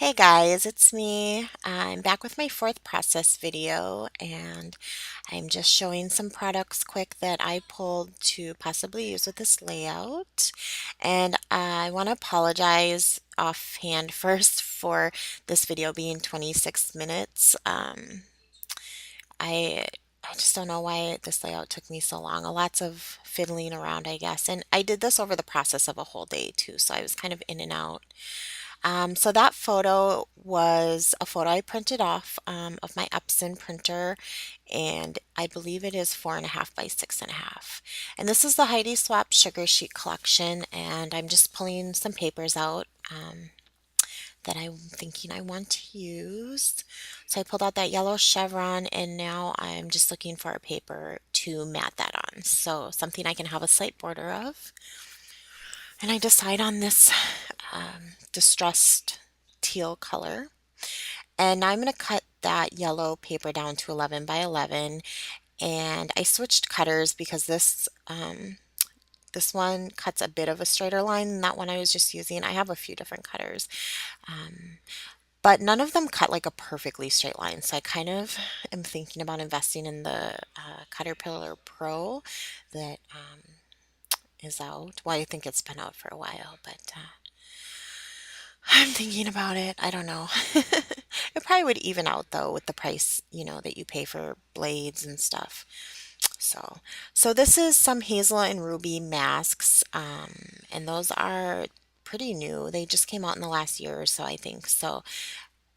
Hey guys, it's me. I'm back with my fourth process video, and I'm just showing some products quick that I pulled to possibly use with this layout. And I want to apologize offhand first for this video being 26 minutes. I I just don't know why this layout took me so long. Lots of fiddling around, I guess. And I did this over the process of a whole day too, so I was kind of in and out. So that photo was a photo I printed off of my Epson printer, and I believe it is 4.5 by 6.5. And this is the Heidi Swap Sugar Sheet Collection, and I'm just pulling some papers out that I'm thinking I want to use. So I pulled out that yellow chevron, and now I'm just looking for a paper to mat that on. So something I can have a slight border of. And I decide on this distressed teal color. And now I'm going to cut that yellow paper down to 11 by 11. And I switched cutters because this one cuts a bit of a straighter line than that one I was just using. I have a few different cutters, but none of them cut like a perfectly straight line. So I kind of am thinking about investing in the Caterpillar Pro that is out. Well, I think it's been out for a while, but I'm thinking about it. I don't know. It probably would even out though with the price, that you pay for blades and stuff. So, so this is some hazel and ruby masks, and those are pretty new. They just came out in the last year or so, I think. So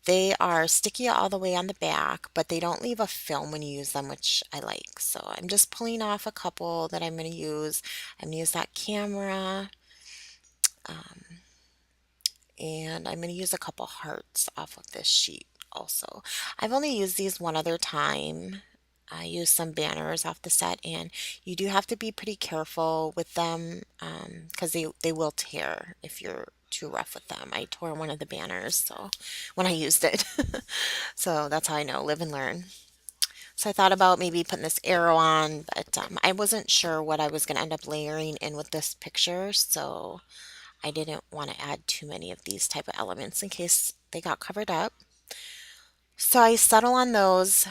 they are sticky all the way on the back, but they don't leave a film when you use them, which I like. So I'm just pulling off a couple that I'm going to use. I'm going to use that camera. And I'm going to use a couple hearts off of this sheet also. I've only used these one other time. I used some banners off the set, and you do have to be pretty careful with them because they will tear if you're too rough with them. I tore one of the banners so when I used it. So that's how I know, live and learn. So I thought about maybe putting this arrow on, but I wasn't sure what I was going to end up layering in with this picture, so I didn't want to add too many of these type of elements in case they got covered up. So I settle on those,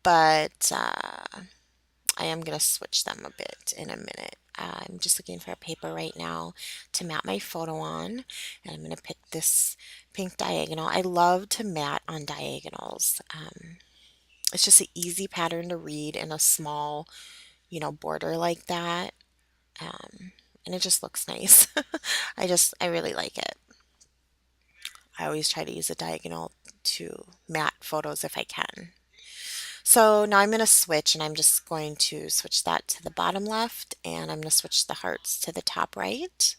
but I am going to switch them a bit in a minute. I'm just looking for a paper right now to mat my photo on, and I'm going to pick this pink diagonal. I love to mat on diagonals. It's just an easy pattern to read in a small, border like that, and it just looks nice. I really like it. I always try to use a diagonal to mat photos if I can. So now I'm going to switch, and I'm just going to switch that to the bottom left, and I'm going to switch the hearts to the top right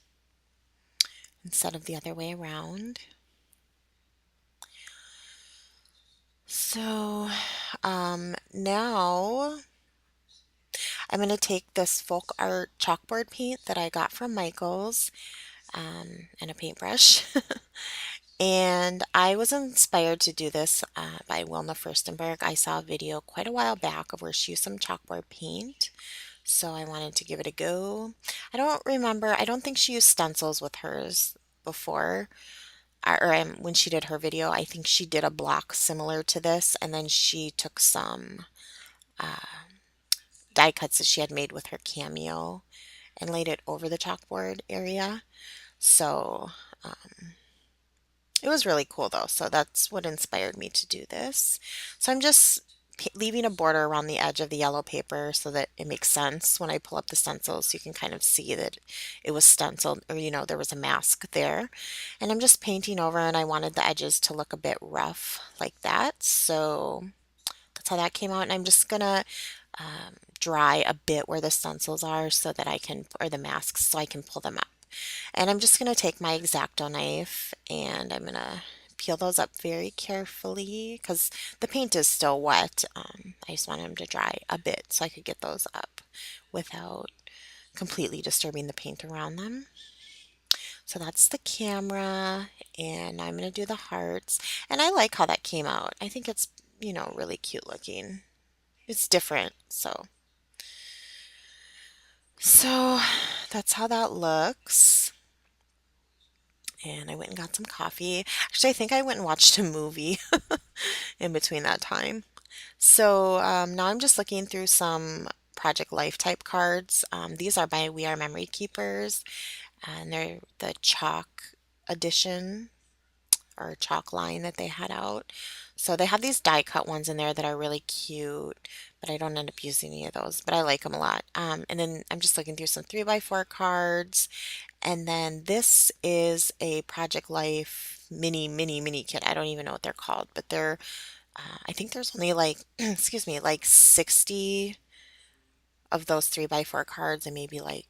instead of the other way around. So now I'm going to take this folk art chalkboard paint that I got from Michael's and a paintbrush. And I was inspired to do this by Wilna Furstenberg. I saw a video quite a while back of where she used some chalkboard paint, so I wanted to give it a go. I don't think she used stencils with hers before, when she did her video. I think she did a block similar to this, and then she took some die cuts that she had made with her Cameo and laid it over the chalkboard area. So it was really cool though, so that's what inspired me to do this. So I'm just leaving a border around the edge of the yellow paper so that it makes sense when I pull up the stencil, so you can kind of see that it was stenciled, or there was a mask there. And I'm just painting over, and I wanted the edges to look a bit rough like that. So that's how that came out. And I'm just gonna dry a bit where the stencils are so that I can, or the masks, so I can pull them up. And I'm just going to take my X-Acto knife, and I'm going to peel those up very carefully because the paint is still wet. I just want them to dry a bit so I could get those up without completely disturbing the paint around them. So that's the camera, and I'm going to do the hearts. And I like how that came out. I think it's, really cute looking. It's different, so that's how that looks. and I went and got some coffee. Actually, I think I went and watched a movie in between that time. So now I'm just looking through some Project Life type cards. These are by We Are Memory Keepers, and they're the chalk edition or chalk line that they had out. So they have these die cut ones in there that are really cute, but I don't end up using any of those, but I like them a lot. And then I'm just looking through some 3x4 cards, and then this is a Project Life mini kit. I don't even know what they're called, but I think there's only like, excuse me, like 60 of those 3x4 cards and maybe like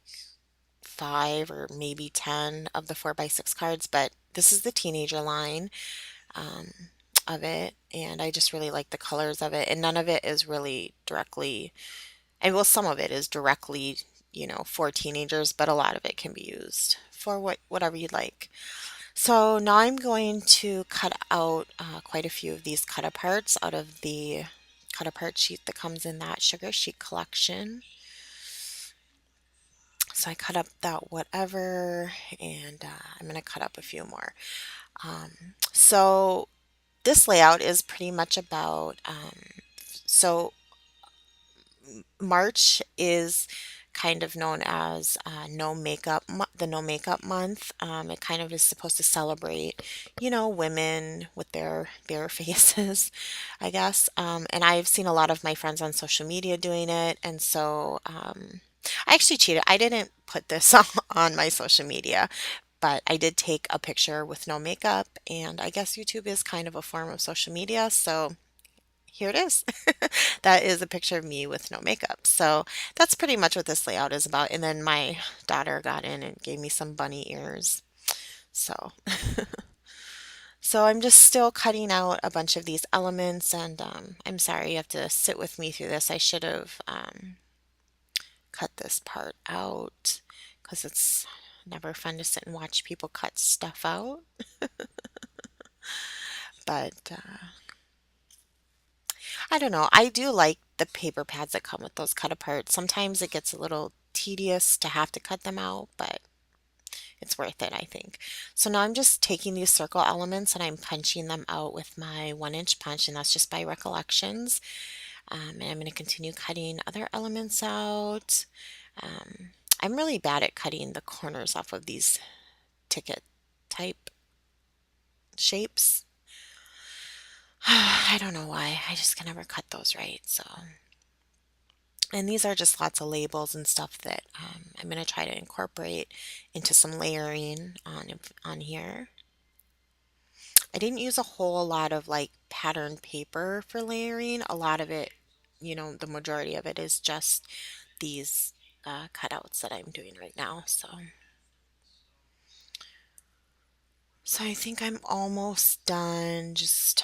five or maybe 10 of the 4x6 cards. But this is the teenager line um, of it. And I just really like the colors of it. And none of it is really directly, and well, some of it is directly, for teenagers, but a lot of it can be used for whatever you'd like. So now I'm going to cut out quite a few of these cut aparts out of the cut apart sheet that comes in that sugar sheet collection. So I cut up that whatever, and I'm going to cut up a few more. So this layout is pretty much about, so March is kind of known as the no makeup month. It kind of is supposed to celebrate, women with their bare faces, I guess. And I've seen a lot of my friends on social media doing it, and so I actually cheated. I didn't put this on my social media, but I did take a picture with no makeup, and I guess YouTube is kind of a form of social media, so here it is. That is a picture of me with no makeup. So that's pretty much what this layout is about. And then my daughter got in and gave me some bunny ears. So, so I'm just still cutting out a bunch of these elements, and I'm sorry you have to sit with me through this. I should have cut this part out because it's never fun to sit and watch people cut stuff out. But I don't know. I do like the paper pads that come with those cut apart. Sometimes it gets a little tedious to have to cut them out, but it's worth it, I think. So now I'm just taking these circle elements and I'm punching them out with my 1-inch punch, and that's just by recollections. And I'm going to continue cutting other elements out. Um, I'm really bad at cutting the corners off of these ticket type shapes. I don't know why. I just can never cut those right. So. And these are just lots of labels and stuff that I'm going to try to incorporate into some layering on here. I didn't use a whole lot of like pattern paper for layering. A lot of it, the majority of it is just these cutouts that I'm doing right now. So I think I'm almost done. Just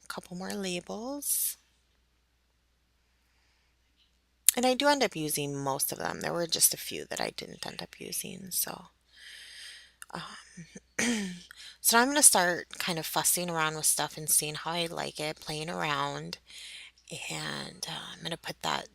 a couple more labels. And I do end up using most of them. There were just a few that I didn't end up using. So now I'm going to start kind of fussing around with stuff and seeing how I like it, playing around. And I'm going to put that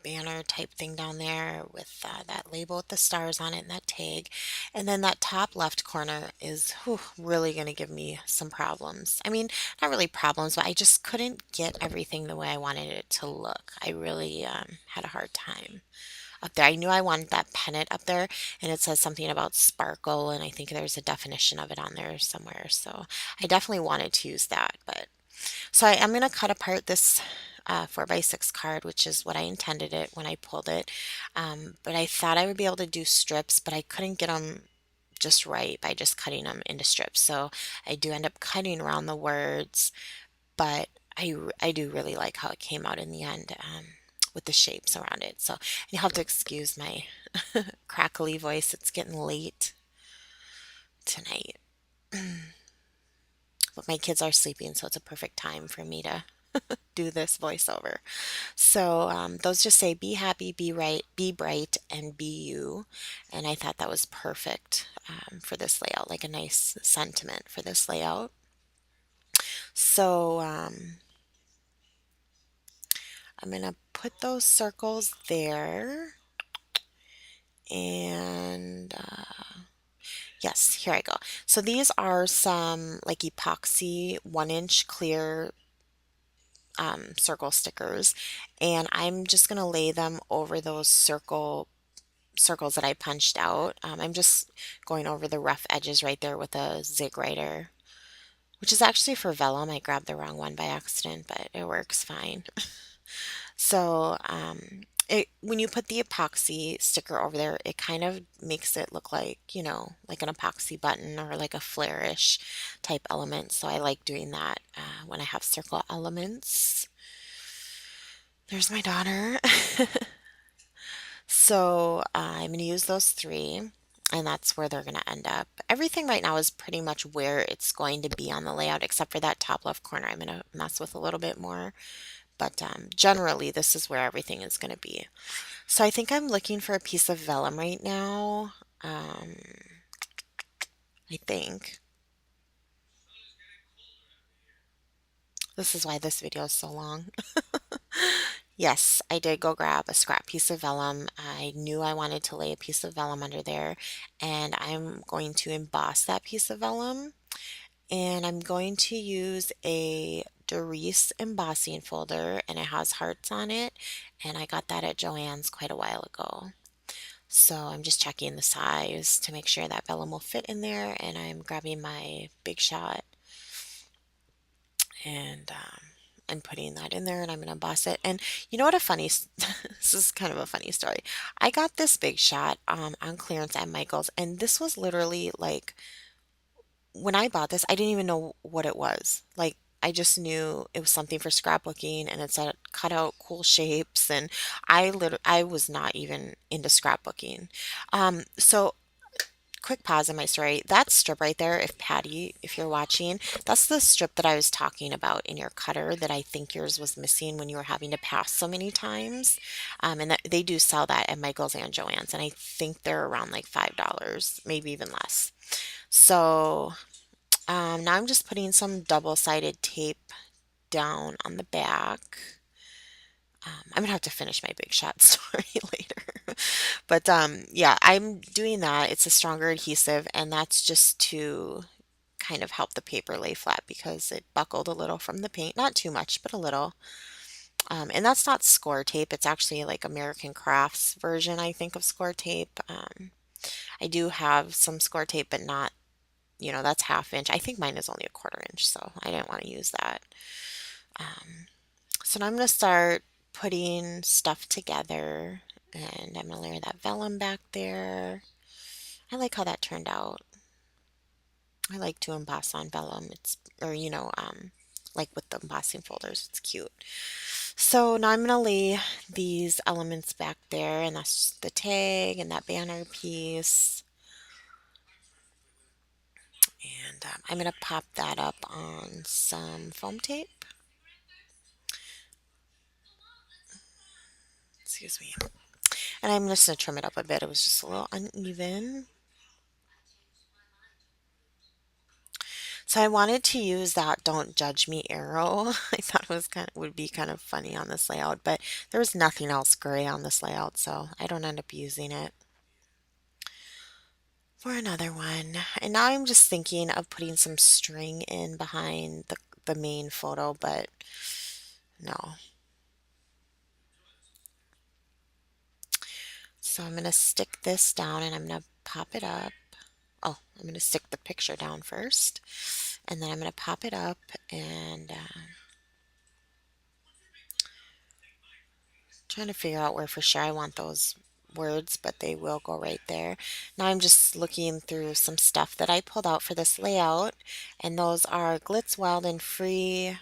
banner type thing down there with that label with the stars on it and that tag. And then that top left corner is really going to give me some problems. I mean, not really problems, but I just couldn't get everything the way I wanted it to look. I really had a hard time up there. I knew I wanted that pennant up there, and it says something about sparkle, and I think there's a definition of it on there somewhere. So I definitely wanted to use that. But so I am going to cut apart this 4x6 card, which is what I intended it when I pulled it. But I thought I would be able to do strips, but I couldn't get them just right by just cutting them into strips. So I do end up cutting around the words, but I do really like how it came out in the end. With the shapes around it. So you'll have to excuse my crackly voice. It's getting late tonight. But my kids are sleeping, so it's a perfect time for me to do this voiceover. So those just say be happy, be right, be bright, and be you. And I thought that was perfect for this layout, like a nice sentiment for this layout. So I'm going to put those circles there. And Yes, here I go. So these are some like epoxy 1 inch clear circle stickers, and I'm just gonna lay them over those circles that I punched out. I'm just going over the rough edges right there with a zig writer, which is actually for vellum. I grabbed the wrong one by accident, but it works fine. So, when you put the epoxy sticker over there, it kind of makes it look like, like an epoxy button or like a flourish type element. So I like doing that when I have circle elements. There's my daughter. So I'm going to use those three, and that's where they're going to end up. Everything right now is pretty much where it's going to be on the layout, except for that top left corner. I'm going to mess with a little bit more, but generally, this is where everything is going to be. So I think I'm looking for a piece of vellum right now. Um, I think this is why this video is so long. Yes, I did go grab a scrap piece of vellum. I knew I wanted to lay a piece of vellum under there, and I'm going to emboss that piece of vellum. And I'm going to use a Doris embossing folder, and it has hearts on it. And I got that at Joann's quite a while ago. So I'm just checking the size to make sure that vellum will fit in there, and I'm grabbing my Big Shot and and putting that in there, and I'm going to emboss it. And you know what? This is kind of a funny story. I got this Big Shot on clearance at Michael's, and this was literally like when I bought this, I didn't even know what it was. Like, I just knew it was something for scrapbooking, and it said cut out cool shapes, and I was not even into scrapbooking. So quick pause in my story. That strip right there, if Patty, if you're watching, that's the strip that I was talking about in your cutter that I think yours was missing when you were having to pass so many times. And that, they do sell that at Michael's and Joann's, and I think they're around like $5, maybe even less. So now I'm just putting some double-sided tape down on the back. I'm gonna have to finish my Big Shot story later. But yeah, I'm doing that. It's a stronger adhesive, and that's just to kind of help the paper lay flat because it buckled a little from the paint. Not too much, but a little. And that's not score tape. It's actually like American Crafts version, I think, of score tape. I do have some score tape, but not, that's half inch. I think mine is only a 1/4 inch, so I didn't want to use that. Um, so now I'm going to start putting stuff together, and I'm going to layer that vellum back there. I like how that turned out. I like to emboss on vellum. Like with the embossing folders, it's cute. So now I'm going to lay these elements back there, and that's the tag and that banner piece. And I'm going to pop that up on some foam tape. Excuse me. And I'm just going to trim it up a bit. It was just a little uneven. So I wanted to use that "Don't Judge Me" arrow. I thought it was would be kind of funny on this layout, but there was nothing else gray on this layout, so I don't end up using it for another one. And now I'm just thinking of putting some string in behind the main photo, but no. So I'm going to stick this down, and I'm going to pop it up. Oh, I'm going to stick the picture down first, and then I'm going to pop it up and trying to figure out where for sure I want those words, but they will go right there. Now I'm just looking through some stuff that I pulled out for this layout, and those are Glitz Wild and Free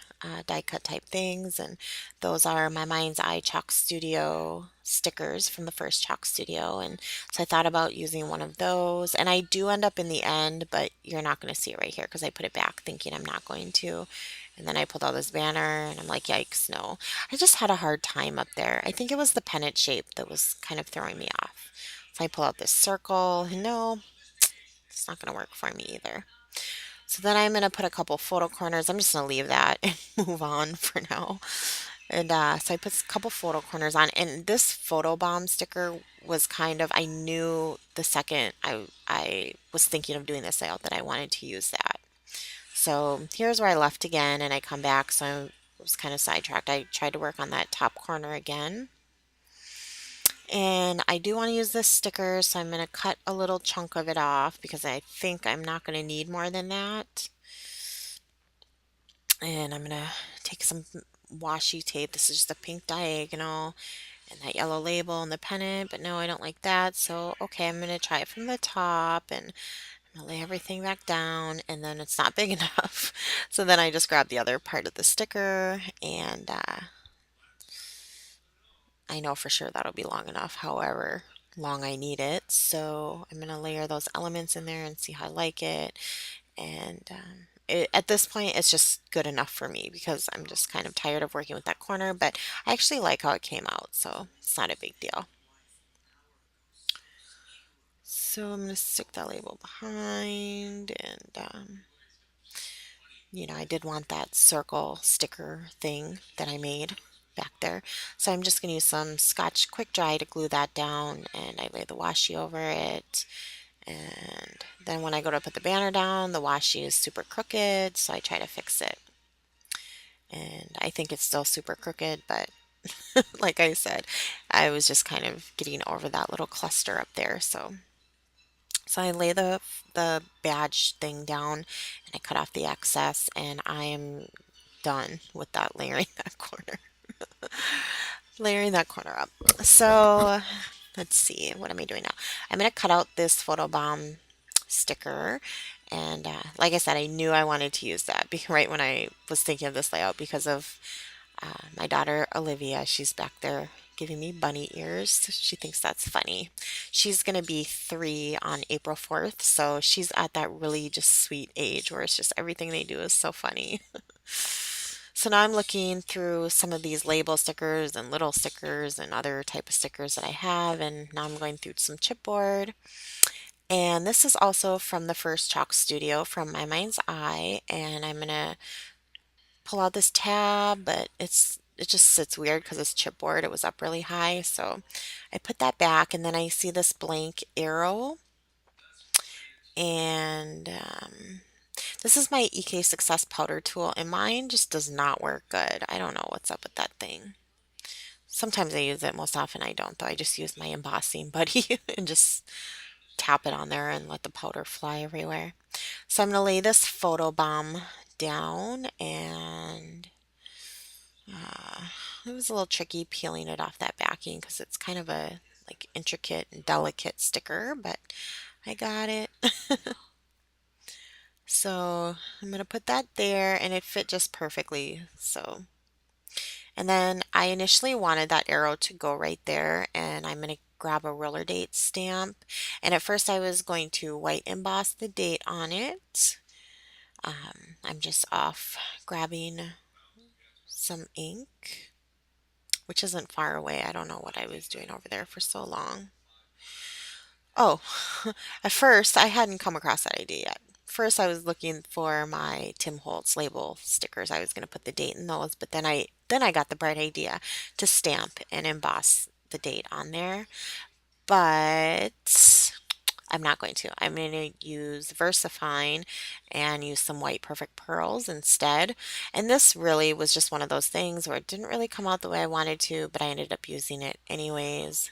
die cut type things, and those are my Mind's Eye Chalk Studio stickers from the first Chalk Studio, and so I thought about using one of those, and I do end up in the end, but you're not going to see it right here because I put it back thinking I'm not going to. And then I pulled out this banner, and I'm like, yikes, no. I just had a hard time up there. I think it was the pennant shape that was kind of throwing me off. So I pull out this circle, and no, it's not going to work for me either. So then I'm going to put a couple photo corners. I'm just going to leave that and move on for now. And so I put a couple photo corners on, and this photo bomb sticker was kind of, I knew the second I was thinking of doing this layout that I wanted to use that. So here's where I left again, and I come back, so I was kind of sidetracked. I tried to work on that top corner again. And I do want to use this sticker, so I'm going to cut a little chunk of it off because I think I'm not going to need more than that. And I'm going to take some washi tape. This is just a pink diagonal and that yellow label and the pennant, but no, I don't like that. So, okay, I'm going to try it from the top and I'm going to lay everything back down, and then it's not big enough. So then I just grab the other part of the sticker, and I know for sure that'll be long enough, however long I need it. So I'm going to layer those elements in there and see how I like it. And at this point, it's just good enough for me because I'm just kind of tired of working with that corner, but I actually like how it came out, so it's not a big deal. So I'm going to stick that label behind, and I did want that circle sticker thing that I made back there. So I'm just going to use some Scotch Quick Dry to glue that down, and I lay the washi over it. And then when I go to put the banner down, the washi is super crooked, so I try to fix it. And I think it's still super crooked, but like I said, I was just kind of getting over that little cluster up there. So I lay the badge thing down and I cut off the excess, and I am done with that layering that corner. Layering that corner up. So let's see, what am I doing now? I'm going to cut out this photobomb sticker. And like I said, I knew I wanted to use that right when I was thinking of this layout because of my daughter Olivia. She's back there giving me bunny ears. She thinks that's funny. She's going to be 3 on April 4th. So she's at that really just sweet age where it's just everything they do is so funny. So now I'm looking through some of these label stickers and little stickers and other type of stickers that I have, and now I'm going through some chipboard. And this is also from the first Chalk Studio from My Mind's Eye, and I'm gonna pull out this tab, but it just sits weird because it's chipboard. It was up really high, so I put that back, and then I see this blank arrow, and this is my EK Success powder tool, and mine just does not work good. I don't know what's up with that thing. Sometimes I use it, most often I don't, though. I just use my embossing buddy and just tap it on there and let the powder fly everywhere. So I'm going to lay this photo bomb down, and uh, it was a little tricky peeling it off that backing because it's kind of a like intricate and delicate sticker, but I got it. So I'm going to put that there, and it fit just perfectly. So, and then I initially wanted that arrow to go right there, and I'm going to grab a roller date stamp. And at first I was going to white emboss the date on it. I'm just off grabbing some ink, which isn't far away. I don't know what I was doing over there for so long. Oh, at first I hadn't come across that idea yet. First I was looking for my Tim Holtz label stickers. I was going to put the date in those, but then I got the bright idea to stamp and emboss the date on there. But I'm not going to. I'm going to use VersaFine and use some white perfect pearls instead. And this really was just one of those things where it didn't really come out the way I wanted to, but I ended up using it anyways.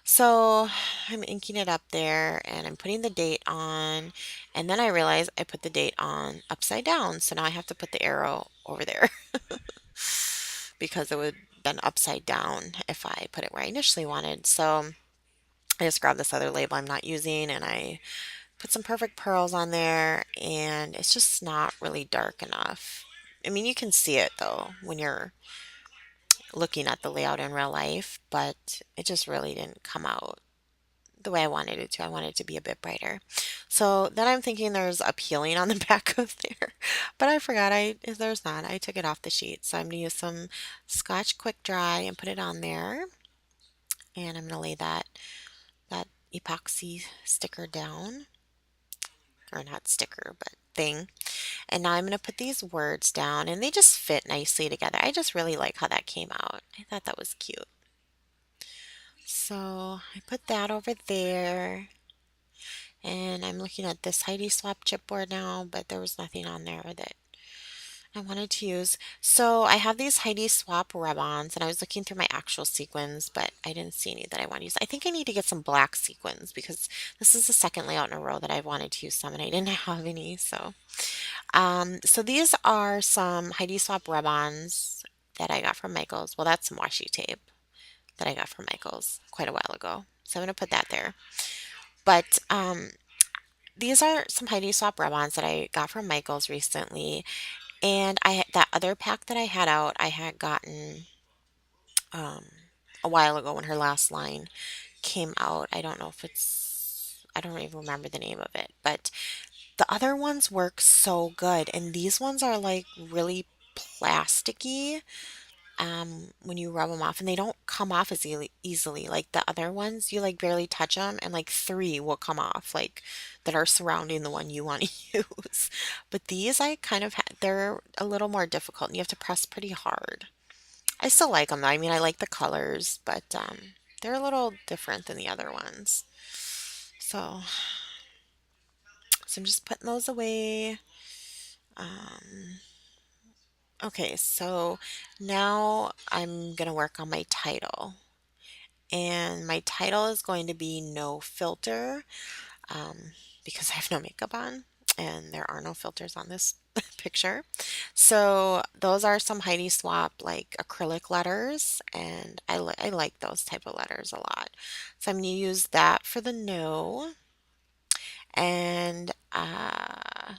So I'm inking it up there and I'm putting the date on, and then I realize I put the date on upside down. So now I have to put the arrow over there because it would have been upside down if I put it where I initially wanted. So I just grabbed this other label I'm not using and I put some perfect pearls on there, and it's just not really dark enough. I mean, you can see it though when you're looking at the layout in real life, but it just really didn't come out the way I wanted it to. I wanted it to be a bit brighter. So then I'm thinking there's a peeling on the back of there, but I forgot there's not. I took it off the sheet. So I'm gonna use some Scotch Quick Dry and put it on there. And I'm gonna lay that epoxy sticker down, or not sticker, but thing. And now I'm going to put these words down and they just fit nicely together. I just really like how that came out. I thought that was cute. So I put that over there. And I'm looking at this Heidi Swap chipboard now, but there was nothing on there that I wanted to use. So I have these Heidi Swap rub-ons, and I was looking through my actual sequins, but I didn't see any that I want to use. I think I need to get some black sequins because this is the second layout in a row that I've wanted to use some, and I didn't have any. So these are some Heidi Swap rub-ons that I got from Michaels. Well, that's some washi tape that I got from Michaels quite a while ago. So I'm going to put that there. But these are some Heidi Swap rub-ons that I got from Michaels recently. And that other pack that I had out, I had gotten um, a while ago when her last line came out. I don't even remember the name of it, but the other ones work so good, and these ones are like really plasticky when you rub them off, and they don't come off as easily. Like the other ones, you like barely touch them, and like three will come off, like that are surrounding the one you want to use. But these, I kind of they're a little more difficult, and you have to press pretty hard. I still like them though. I mean, I like the colors, but they're a little different than the other ones. So, so I'm just putting those away. Um, okay, so now I'm gonna work on my title. And my title is going to be No Filter um, because I have no makeup on and there are no filters on this picture. So those are some Heidi Swap like acrylic letters and I like those type of letters a lot. So I'm going to use that for the no. And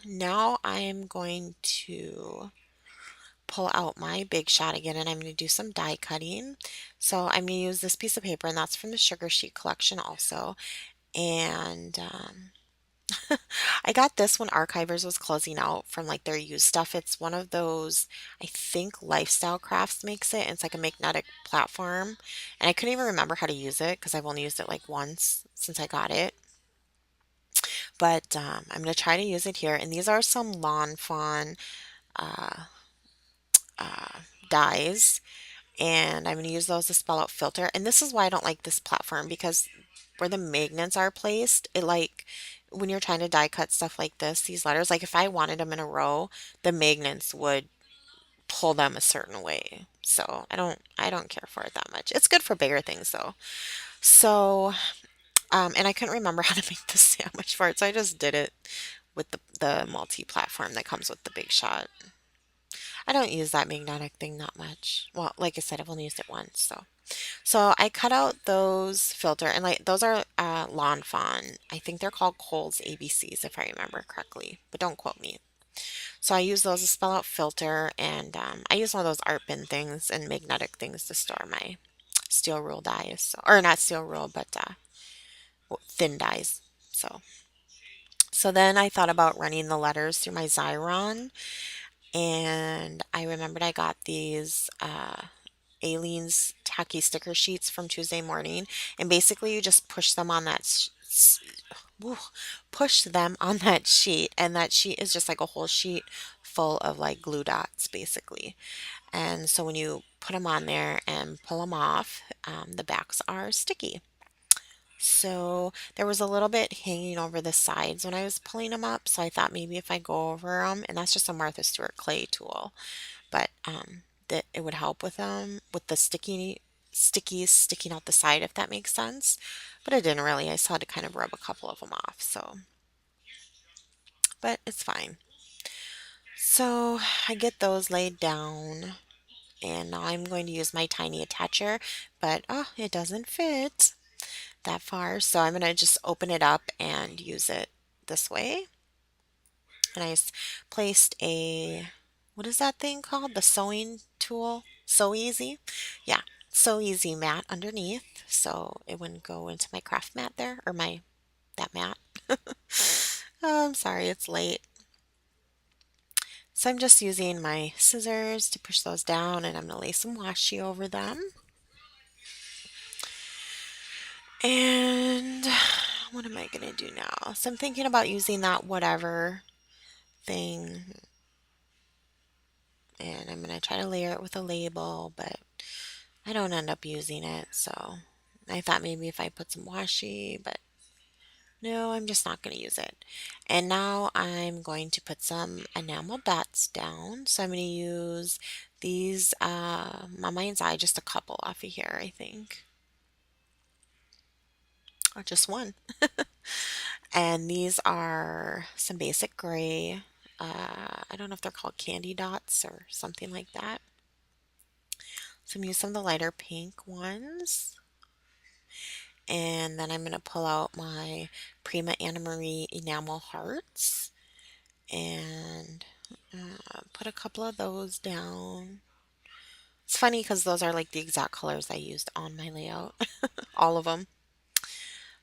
now I am going to pull out my Big Shot again and I'm going to do some die cutting. So I'm going to use this piece of paper and that's from the Sugar Sheet collection also. And I got this when Archivers was closing out from like their used stuff. It's one of those, I think Lifestyle Crafts makes it. It's like a magnetic platform. And I couldn't even remember how to use it because I've only used it like once since I got it. But I'm going to try to use it here. And these are some Lawn Fawn uh, uh, dies. And I'm going to use those to spell out filter. And this is why I don't like this platform because where the magnets are placed, it like when you're trying to die cut stuff like this, these letters, like if I wanted them in a row, the magnets would pull them a certain way. So I don't care for it that much. It's good for bigger things though. So and I couldn't remember how to make the sandwich for it, so I just did it with the multi-platform that comes with the Big Shot. I don't use that magnetic thing that much. Well, like I said, I've only used it once, so I cut out those filter and like those are Lawn Fawn. I think they're called Cole's ABCs if I remember correctly, but don't quote me. So I use those to spell out filter, and I use one of those art bin things and magnetic things to store my steel rule dies, or not steel rule, but thin dies. So then I thought about running the letters through my Xyron, and I remembered I got these. Aleene's tacky sticker sheets from Tuesday Morning, and basically you just push them on that woo, push them on that sheet, and that sheet is just like a whole sheet full of like glue dots basically. And so when you put them on there and pull them off, the backs are sticky. So there was a little bit hanging over the sides when I was pulling them up, so I thought maybe if I go over them, and that's just a Martha Stewart clay tool, but that it would help with them with the stickies sticking out the side if that makes sense. But it didn't really. I still had to kind of rub a couple of them off. But it's fine. So I get those laid down, and now I'm going to use my tiny attacher, but oh, it doesn't fit that far. So I'm going to just open it up and use it this way. And placed a, what is that thing called? The sewing tool? Sew Easy? Yeah, Sew Easy mat underneath. So it wouldn't go into my craft mat there, or that mat. Oh, I'm sorry, it's late. So I'm just using my scissors to push those down, and I'm going to lay some washi over them. And what am I going to do now? So I'm thinking about using that whatever thing. And I'm gonna try to layer it with a label, but I don't end up using it. So I thought maybe if I put some washi, but no, I'm just not going to use it. And now I'm going to put some enamel dots down. So I'm going to use these, on mine's eye, just a couple off of here, I think. Or just one. And these are some basic gray. I don't know if they're called candy dots or something like that. So I'm going to use some of the lighter pink ones. And then I'm going to pull out my Prima Anna Marie enamel hearts and put a couple of those down. It's funny because those are like the exact colors I used on my layout, all of them.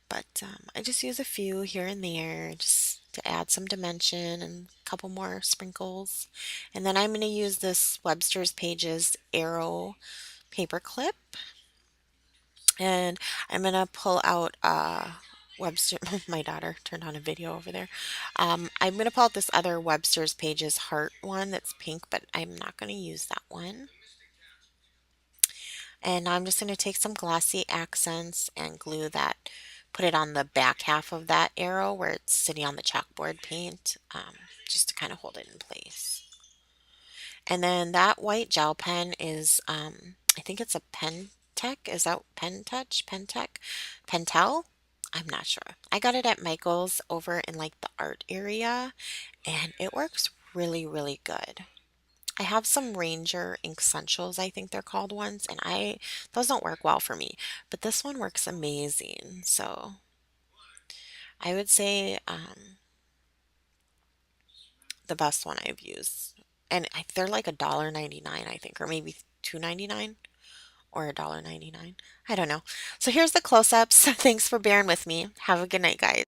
But I just use a few here and there just to add some dimension and a couple more sprinkles. And then I'm going to use this Webster's Pages Arrow paper clip, and I'm going to pull out Webster. My daughter turned on a video over there. I'm going to pull out this other Webster's Pages heart one that's pink, but I'm not going to use that one. And now I'm just going to take some glossy accents and glue that, put it on the back half of that arrow where it's sitting on the chalkboard paint, just to kind of hold it in place. And then that white gel pen is, I think it's a Pen Tech. Is that Pen Touch? Pen Tech? Pentel? I'm not sure. I got it at Michael's over in like the art area, and it works really, really good. I have some Ranger Ink Essentials, I think they're called ones, and I those don't work well for me, but this one works amazing. So I would say the best one I've used, and they're like $1.99, I think, or maybe $2.99 or $1.99. I don't know. So here's the close-ups. Thanks for bearing with me. Have a good night, guys.